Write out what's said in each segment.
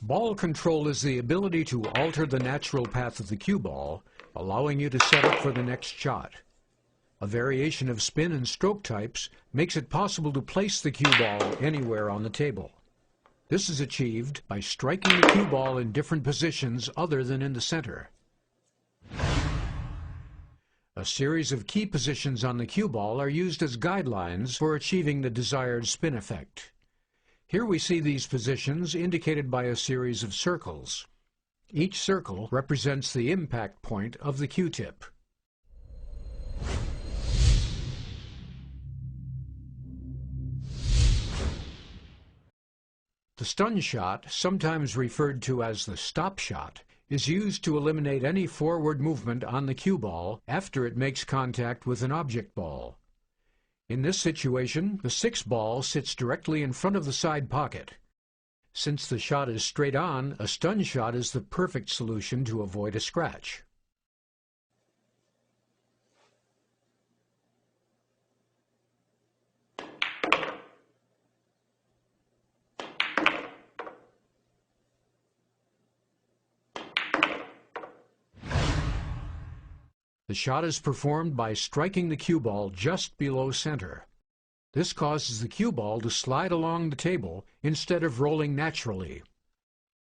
Ball control is the ability to alter the natural path of the cue ball, allowing you to set up for the next shot. A variation of spin and stroke types makes it possible to place the cue ball anywhere on the table. This is achieved by striking the cue ball in different positions other than in the center. A series of key positions on the cue ball are used as guidelines for achieving the desired spin effect. Here we see these positions indicated by a series of circles. Each circle represents the impact point of the cue tip. The stun shot, sometimes referred to as the stop shot, is used to eliminate any forward movement on the cue ball after it makes contact with an object ball. In this situation, the 6 ball sits directly in front of the side pocket. Since the shot is straight on, a stun shot is the perfect solution to avoid a scratch. The shot is performed by striking the cue ball just below center. This causes the cue ball to slide along the table instead of rolling naturally.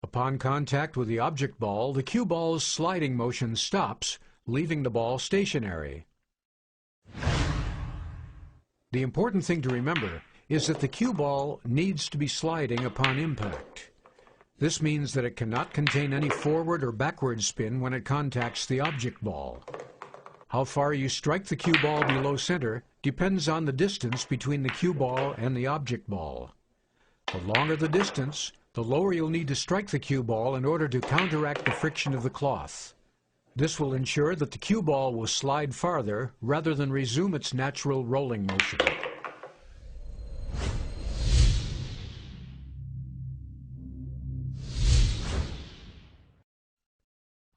Upon contact with the object ball, the cue ball's sliding motion stops, leaving the ball stationary. The important thing to remember is that the cue ball needs to be sliding upon impact. This means that it cannot contain any forward or backward spin when it contacts the object ball. How far you strike the cue ball below center depends on the distance between the cue ball and the object ball. The longer the distance, the lower you'll need to strike the cue ball in order to counteract the friction of the cloth. This will ensure that the cue ball will slide farther rather than resume its natural rolling motion.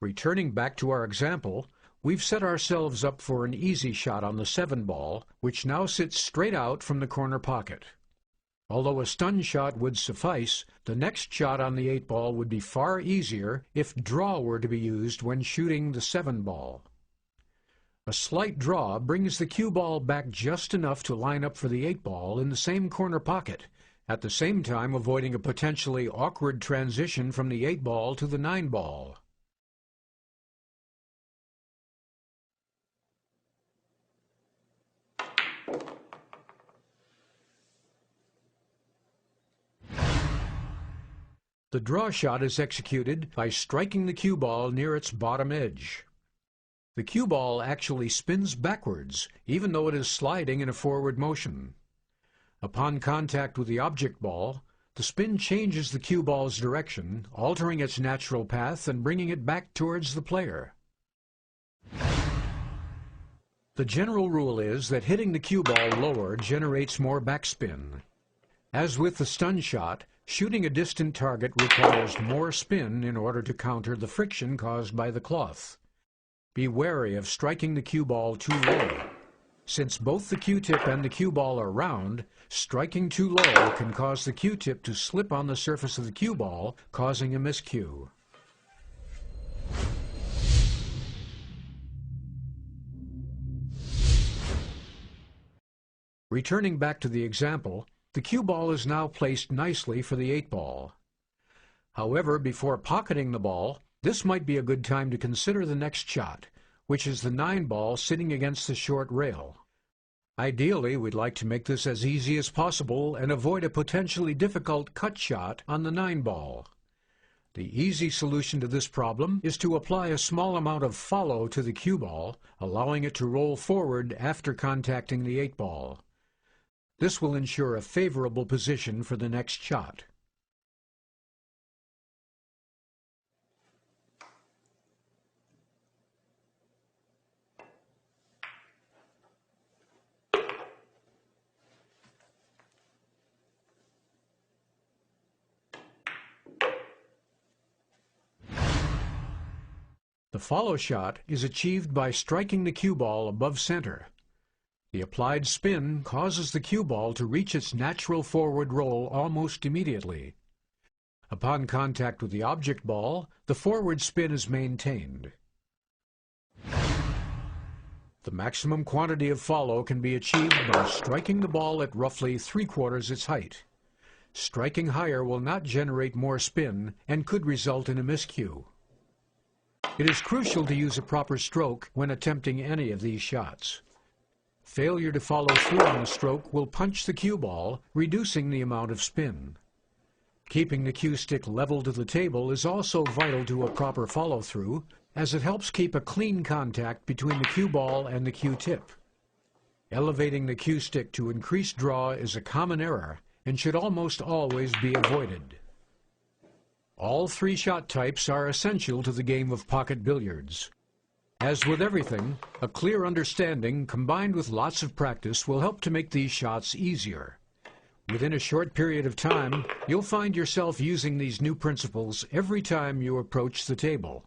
Returning back to our example, we've set ourselves up for an easy shot on the 7 ball, which now sits straight out from the corner pocket. Although a stun shot would suffice, the next shot on the 8 ball would be far easier if draw were to be used when shooting the 7 ball. A slight draw brings the cue ball back just enough to line up for the 8 ball in the same corner pocket, at the same time avoiding a potentially awkward transition from the 8 ball to the 9 ball. The draw shot is executed by striking the cue ball near its bottom edge. The cue ball actually spins backwards, even though it is sliding in a forward motion. Upon contact with the object ball, the spin changes the cue ball's direction, altering its natural path and bringing it back towards the player. The general rule is that hitting the cue ball lower generates more backspin. As with the stun shot, shooting a distant target requires more spin in order to counter the friction caused by the cloth. Be wary of striking the cue ball too low. Since both the cue tip and the cue ball are round, striking too low can cause the cue tip to slip on the surface of the cue ball, causing a miscue. Returning back to the example, the cue ball is now placed nicely for the 8 ball. However, before pocketing the ball, this might be a good time to consider the next shot, which is the 9 ball sitting against the short rail. Ideally, we'd like to make this as easy as possible and avoid a potentially difficult cut shot on the 9 ball. The easy solution to this problem is to apply a small amount of follow to the cue ball, allowing it to roll forward after contacting the 8 ball. This will ensure a favorable position for the next shot. The follow shot is achieved by striking the cue ball above center. The applied spin causes the cue ball to reach its natural forward roll almost immediately. Upon contact with the object ball, the forward spin is maintained. The maximum quantity of follow can be achieved by striking the ball at roughly 3/4 its height. Striking higher will not generate more spin and could result in a miscue. It is crucial to use a proper stroke when attempting any of these shots. Failure to follow through on the stroke will punch the cue ball, reducing the amount of spin. Keeping the cue stick level to the table is also vital to a proper follow-through, as it helps keep a clean contact between the cue ball and the cue tip. Elevating the cue stick to increase draw is a common error and should almost always be avoided. All three shot types are essential to the game of pocket billiards. As with everything, a clear understanding combined with lots of practice will help to make these shots easier. Within a short period of time, you'll find yourself using these new principles every time you approach the table.